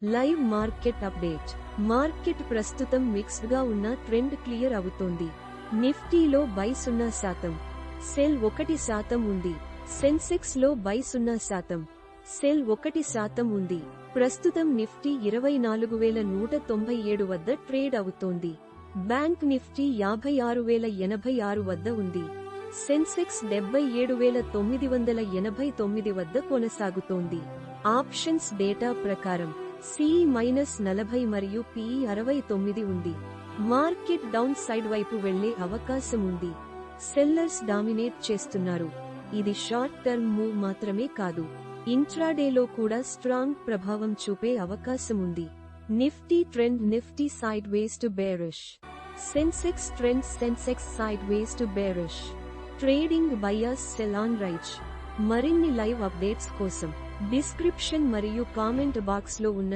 Live market update. Market ప్రస్తుతం mixed గా ఉన్న ట్రెండ్ క్లియర్ అవుతోంది. నిఫ్టీలో బై 0%, సెల్ 1% ఉంది. సెన్సెక్స్ లో బై 0%, సెల్ 1% ఉంది. ప్రస్తుతం నిఫ్టీ 24,197 వద్ద ట్రేడ్ అవుతోంది. బ్యాంక్ నిఫ్టీ 56,086 వద్ద ఉంది. సెన్సెక్స్ 77,989 వద్ద కొనసాగుతోంది. ఆప్షన్స్ డేటా ప్రకారం CE-40 మరియు PE 69 ఉంది. మార్కెట్ డౌన్ సైడ్ వైపు వెళ్లే అవకాశం ఉంది. సెల్లర్స్ డామినేట్ చేస్తున్నారు. ఇది షార్ట్ టర్మ్ మూవ్ మాత్రమే కాదు, ఇంట్రాడేలో కూడా స్ట్రాంగ్ ప్రభావం చూపే అవకాశం ఉంది. Nifty trend, Nifty sideways to bearish. Sensex trend, Sensex sideways to bearish. Trading bias, sell on rise. మరిన్ని లైవ్ అప్డేట్స్ కోసం డిస్క్రిప్షన్ మరియు కామెంట్ బాక్స్ లో ఉన్న